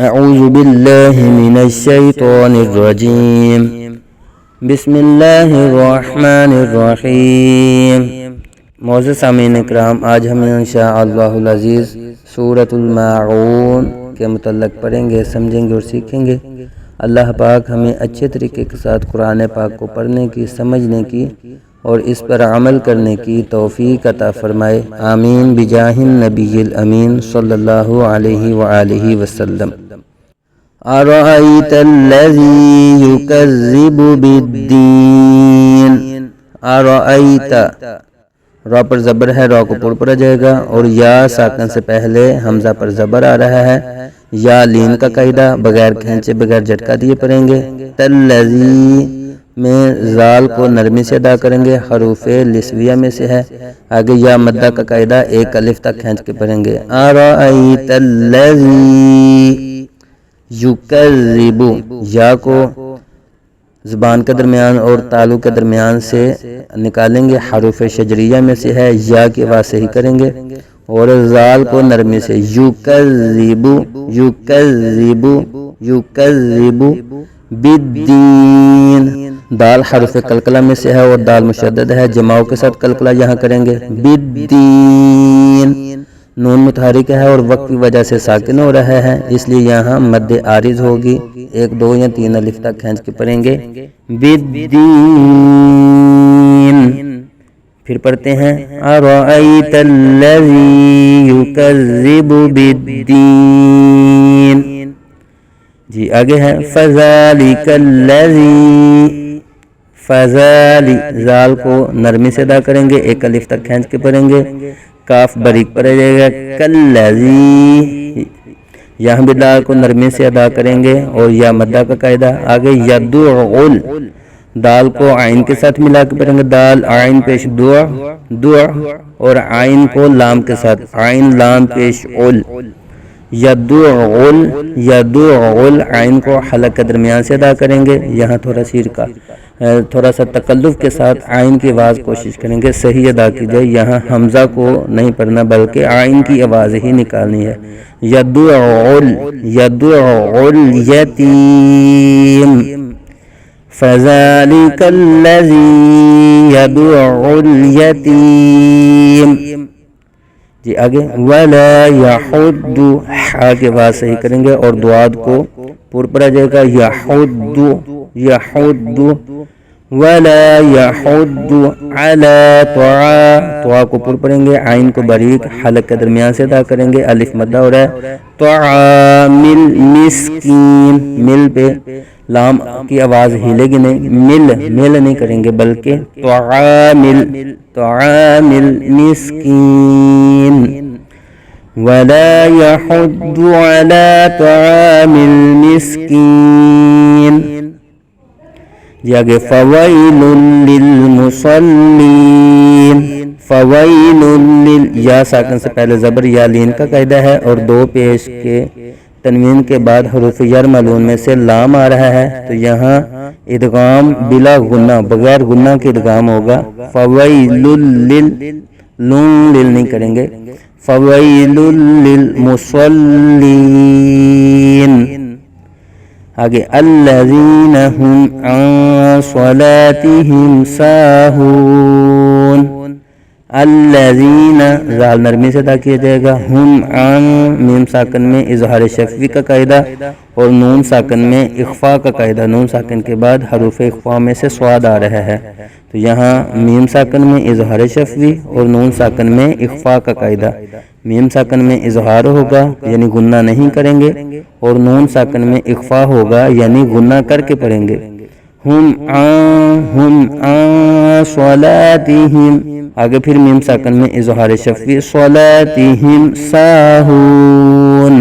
اعوذ باللہ من الشیطان الرجیم بسم اللہ الرحمن الرحیم۔ معزز سامعین اکرام، آج ہم انشاءاللہ العزیز سورۃ الماعون کے متعلق پڑھیں گے، سمجھیں گے اور سیکھیں گے۔ اللہ پاک ہمیں اچھے طریقے کے ساتھ قرآن پاک کو پڑھنے کی، سمجھنے کی اور اس پر عمل کرنے کی توفیق عطا فرمائے، آمین بجاہ النبی الامین صلی اللہ علیہ وآلہ وسلم۔ ارأیت الذی یکذب بالدین۔ ارأیت، را پر زبر ہے، را کو پر پڑا جائے گا، اور یا ساکن سے پہلے حمزہ پر زبر آ رہا ہے۔ یا لین کا قاعدہ بغیر کھینچے، بغیر جھٹکا دیے پڑھیں گے۔ تلذی میں زال کو نرمی سے ادا کریں گے، حروف لسویہ میں سے ہے۔ آگے یا مدہ کا قاعدہ ایک الف تک کھینچ کے پڑھیں گے۔ ارأیت الذی یکذب، یا کو زبان کے درمیان اور تالو کے درمیان سے نکالیں گے، حروف شجریہ میں سے ہے، یا کی آواز سے ہی کریں گے، اور زال کو نرمی سے یکذب یکذب یکذب بالدین۔ دال حرف قلقلہ میں سے ہے اور دال مشدد ہے، جماؤ کے ساتھ قلقلہ یہاں کریں گے، بالدین۔ نون متحرک ہے اور وقت کی وجہ سے ساکن ہو رہا ہے، اس لیے یہاں مد عارض ہوگی، ایک دو یا تین الف تک کھینچ کے پڑھیں گے، بالدین۔ پھر پڑھتے ہیں ارأیت الذی یکذب بالدین۔ جی آگے ہے فذالک الذی، فذالی زال کو نرمی سے ادا کریں گے، ایک الف تک کھینچ کے پڑھیں گے، کاف باریک پڑھا جائے گا، کالذی، یہاں بھی دال کو نرمی سے ادا کریں گے، اور یا مدہ کا قاعدہ۔ آگے یدعل، دال کو عین کے ساتھ ملا کے پڑھیں گے، دال عین پیش دع دع، اور عین کو لام کے ساتھ، عین لام پیش عل، یدعل یدعل، عین کو حلق کے درمیان سے ادا کریں گے، یہاں تھوڑا سا تکلف کے ساتھ عین کی آواز کوشش کریں گے صحیح ادا کی جائے، یہاں حمزہ کو نہیں پڑھنا بلکہ عین کی آواز ہی نکالنی ہے۔ یدعل یدعل یتیم، فذلک الذی یدعل یتیم۔ جی آگے ولا یحد، حا کی آواز صحیح کریں گے اور دعاد کو پر پڑا جائے گا، یحد یحد، ولا یحد علی طعام، طعام کو پر پڑھیں گے، عین کو باریک حلق کے درمیان سے ادا کریں گے، الف مدہ ہو رہا ہے، طعام المسکین، مل پہ لام کی آواز ہلے گی نہیں، مل نہیں کریں گے بلکہ طعام المسکین، ولا یحد علی طعام المسکین۔ یہ آگے فویل للمصلین، فویل یا ساکن سے پہلے زبر یا لین کا قاعدہ ہے، اور دو پیش کے تنوین کے بعد حروف یرملون میں سے لام آ رہا ہے، تو یہاں ادغام بلا غنہ، بغیر غنہ کے ادغام ہوگا، فویل لل، لون لل نہیں کریں گے، فویل للمصلین۔ آگے الذین هم عن صلاتهم ساہون، الذین زال نرمی سے ادا کیا جائے گا، ہم عن میم ساکن میں اظہار شفوی کا قاعدہ اور نون ساکن میں اخفاء کا قاعدہ، نون ساکن کے بعد حروف اخفاء میں سے صاد آ رہا ہے، تو یہاں میم ساکن میں اظہار شفوی اور نون ساکن میں اخفاء کا قاعدہ، میم ساکن میں اظہار ہوگا یعنی غنہ نہیں کریں گے، اور نون ساکن میں اخفاء ہوگا یعنی غنہ کر کے پڑھیں گے، ہم عن صلاتہم، آگے پھر میم ساکن میں اظہار شفوی، صلاتہم ساہون،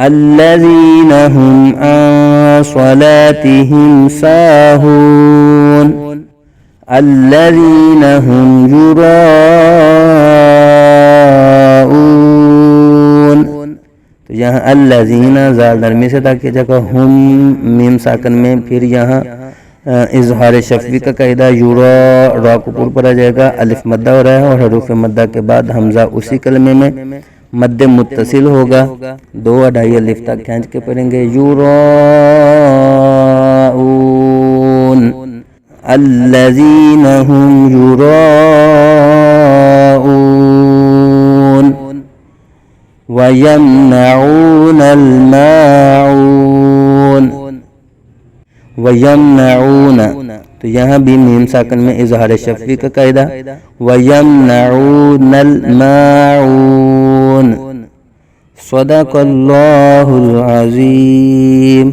الذین هم عن صلاتہم ساہون، الذین هم یراؤون، تو یہاں الذین زال نرمی سے ادا کیا جائے گا، ہم میم ساکن میں پھر یہاں اظہار شفوی کا قاعدہ، یورا را کو پر پڑا جائے گا، الف مدہ ہو رہا ہے اور حروف مدہ کے بعد حمزہ اسی کلمے میں مد متصل ہوگا، 2 اڈائی الف تک کھینچ کے پڑھیں گے، یراؤون الذین هم یراؤون وَيَمْنَعُونَ الْمَاعُونَ، وَيَمْنَعُونَ تو یہاں بھی میم ساکن میں اظہار شفوی کا قاعدہ، وَيَمْنَعُونَ الْمَاعُونَ۔ صدق اللہ العظیم۔